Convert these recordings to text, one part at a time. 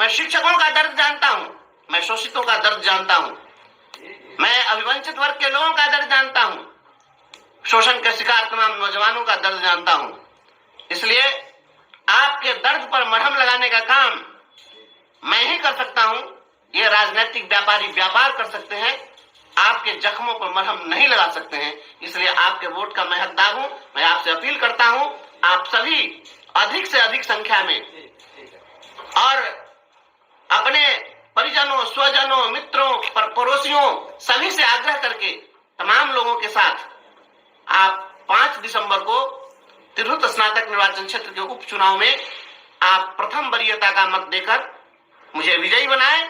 मैं शिक्षकों का दर्द जानता हूं, मैं शोषितों का दर्द जानता हूं, मैं अभिवंचित वर्ग के लोगों का दर्द जानता हूं, शोषण के शिकार तमाम नौजवानों का दर्द जानता हूं। इसलिए आपके दर्द पर मरहम लगाने का काम मैं ही कर सकता हूं। ये राजनीतिक व्यापारी व्यापार कर सकते हैं, आपके जख्मों पर मरहम नहीं लगा सकते हैं। इसलिए आपके वोट का मैं हकदार हूं। मैं आपसे अपील करता हूं, आप सभी अधिक से अधिक संख्या में और अपने परिजनों, स्वजनों, मित्रों, पड़ोसियों सभी से आग्रह करके तमाम लोगों के साथ आप 5 दिसंबर को तिरहुत स्नातक निर्वाचन क्षेत्र के उपचुनाव में आप प्रथम वरीयता का मत देकर मुझे विजयी बनाए।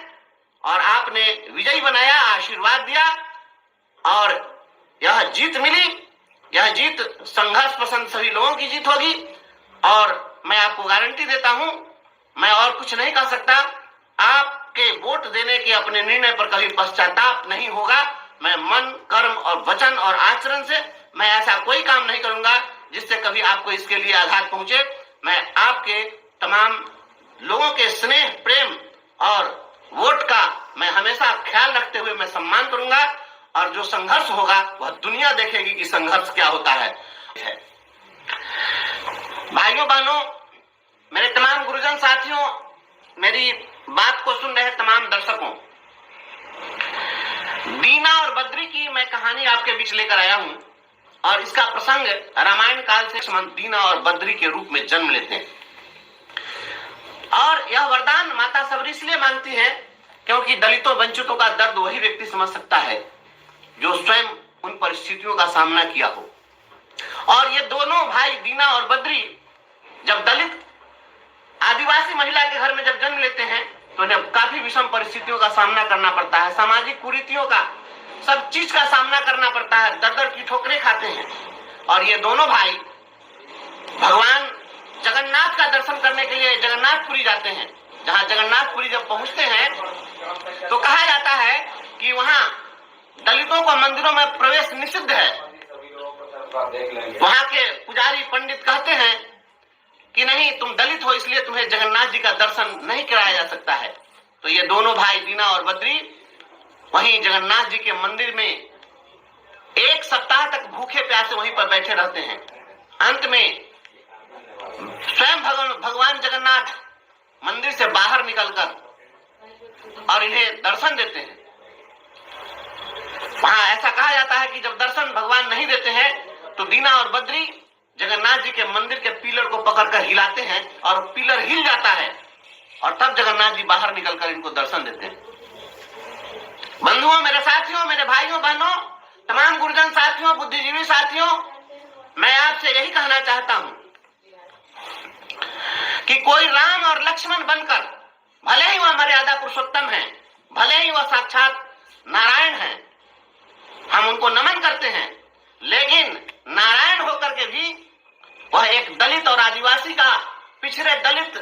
और आपने विजयी बनाया, आशीर्वाद दिया और यह जीत मिली। यह जीत संघर्ष पसंद सभी लोगों की जीत होगी और मैं आपको गारंटी देता हूं, मैं और कुछ नहीं कर सकता। आपके वोट देने के अपने निर्णय पर कभी पश्चाताप नहीं होगा। मैं मन, कर्म और वचन और आचरण से मैं ऐसा कोई काम नहीं करूंगा जिससे कभी आपको इसके लिए आघात पहुंचे। मैं आपके तमाम लोगों के स्नेह, प्रेम और वोट का मैं हमेशा ख्याल रखते हुए मैं सम्मान करूंगा और जो संघर्ष होगा वह दुनिया देखेगी कि संघर्ष क्या होता है। भाइयों बहनों, मेरे तमाम गुरुजन साथियों, मेरी बात को सुन रहे तमाम दर्शकों, दीना और बद्री की मैं कहानी आपके बीच लेकर आया हूं और इसका प्रसंग रामायण काल से संबंधित दीना और बद्री के रूप में जन्म लेते हैं। और यह वरदान माता सबरी इसलिए मांगती है क्योंकि दलितों, वंचितों का दर्द वही व्यक्ति समझ सकता है जो स्वयं उन परिस्थितियों का सामना किया हो। और ये दोनों भाई दीना और बद्री जब दलित आदिवासी महिला के घर में जब जन्म लेते हैं तो उन्हें काफी विषम परिस्थितियों का सामना करना पड़ता है, सामाजिक कुरीतियों का, सब चीज का सामना करना पड़ता है, दर-दर की ठोकरें खाते हैं। और ये दोनों भाई भगवान जगन्नाथ का दर्शन करने के लिए जगन्नाथपुरी जाते हैं। जहां जगन्नाथपुरी जब पहुंचते हैं तो कहा जाता है कि वहां दलितों को मंदिरों में प्रवेश निषिद्ध है। वहां के पुजारी पंडित कहते हैं कि नहीं, तुम दलित हो इसलिए तुम्हें जगन्नाथ जी का दर्शन नहीं कराया जा सकता है। तो ये दोनों भाई दीना और बद्री वहीं जगन्नाथ जी के मंदिर में 1 सप्ताह तक भूखे प्यासे वहीं पर बैठे रहते हैं। अंत में स्वयं भगवान जगन्नाथ मंदिर से बाहर निकलकर और इन्हें दर्शन देते हैं। वहां ऐसा कहा जाता है कि जब दर्शन भगवान नहीं देते हैं तो दीना और बद्री जगन्नाथ जी के मंदिर के पिलर को पकड़कर हिलाते हैं और पिलर हिल जाता है और तब जगन्नाथ जी बाहर निकलकर इनको दर्शन देते हैं। बंधुओं, मेरे साथियों, मेरे भाइयों बहनों, तमाम गुरुजन साथियों, बुद्धिजीवी साथियों, मैं आपसे यही कहना चाहता हूं कि कोई राम और लक्ष्मण बनकर, भले ही वह मर्यादा पुरुषोत्तम है, भले ही वह साक्षात नारायण है, हम उनको नमन करते हैं, लेकिन नारायण होकर के भी वह एक दलित और आदिवासी का, पिछड़े दलित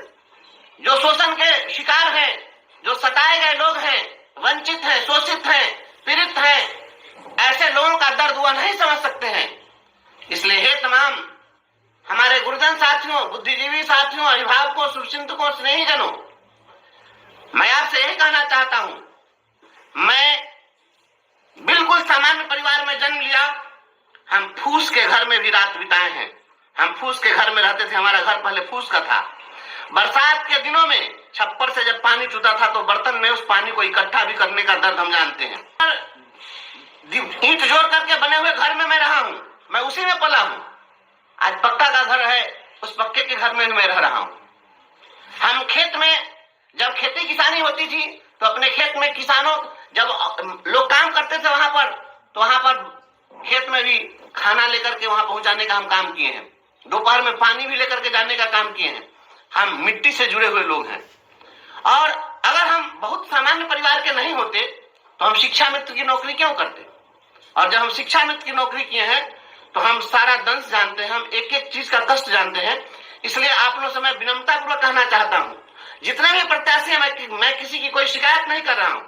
जो शोषण के शिकार हैं, जो सताए गए लोग हैं, वंचित हैं, शोषित हैं, पीड़ित हैं, ऐसे लोगों का दर्द वह नहीं समझ सकते हैं। इसलिए हे तमाम हमारे गुरुजन साथियों, बुद्धिजीवी साथियों, अभिभावकों, शुभचिंतकों, स्नेहीजनों, मैं आपसे यही कहना चाहता हूं, मैं बिल्कुल सामान्य परिवार में जन्म लिया। हम फूस के घर में भी रात बिताए हैं। हम फूस के घर में रहते थे, हमारा घर पहले फूस का था। बरसात के दिनों में छप्पर से जब पानी चूता था तो बर्तन में उस पानी को इकट्ठा भी करने का दर्द हम जानते हैं। ईंट जोड़ करके बने हुए घर में मैं रहा हूं, मैं उसी में पला हूं। आज पक्का का घर है, उस पक्के के घर में मैं रह रहा हूं। हम खेत में जब खेती किसानी होती थी तो अपने खेत में किसानों जब लोग काम करते थे वहां पर, तो वहां पर खेत में भी खाना लेकर के वहां पहुंचाने का हम काम किए हैं। दोपहर में पानी भी लेकर के जाने का काम किए हैं। हम मिट्टी से जुड़े हुए लोग हैं। और अगर हम बहुत सामान्य परिवार के नहीं होते तो हम शिक्षा मित्र की नौकरी क्यों करते? और जब हम शिक्षा मित्र की नौकरी किए हैं तो हम सारा दंश जानते हैं, हम एक एक चीज का कष्ट जानते हैं। इसलिए आप लोगों से मैं विनम्रता पूर्वक कहना चाहता हूं, जितने भी प्रत्याशी हैं, मैं किसी की कोई शिकायत नहीं कर रहा हूं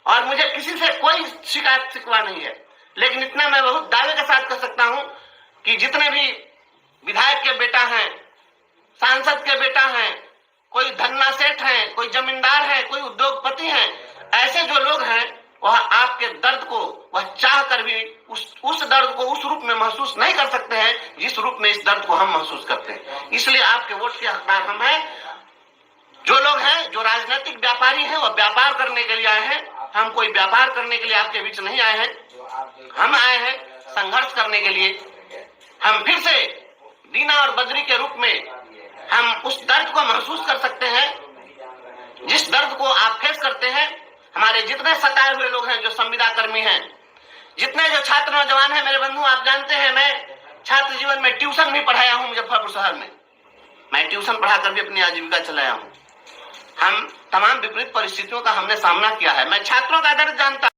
और मुझे किसी से कोई शिकायत शिकवा नहीं है, लेकिन इतना मैं बहुत दावे के साथ कह सकता हूं कि जितने भी विधायक के बेटा हैं, सांसद के बेटा हैं, कोई धन्ना सेठ है, कोई जमींदार है, कोई उद्योगपति है, ऐसे जो लोग हैं वह आपके दर्द को वह चाह कर भी उस दर्द को उस रूप में महसूस नहीं कर सकते हैं जिस रूप में इस दर्द को हम महसूस करते हैं। इसलिए आपके वोट के हकदार हम हैं। जो लोग हैं, जो राजनीतिक व्यापारी हैं, वह व्यापार करने के लिए आए हैं। हम कोई व्यापार करने के लिए आपके बीच नहीं आए हैं। हम आए हैं संघर्ष करने के लिए। हम फिर से दीना और बद्री के रूप में हम उस दर्द को महसूस कर सकते हैं जिस दर्द को आप फेस करते हैं। हमारे जितने सताए हुए लोग हैं, जो संविदा कर्मी हैं, जितने जो छात्र नौजवान हैं, मेरे बंधु आप जानते हैं मैं छात्र जीवन में ट्यूशन भी पढ़ाया हूं मुजफ्फरपुर शहर में। मैं ट्यूशन पढ़ाकर भी अपनी आजीविका चलाया हूं। हम तमाम विपरीत परिस्थितियों का हमने सामना किया है। मैं छात्रों का दर्द जानता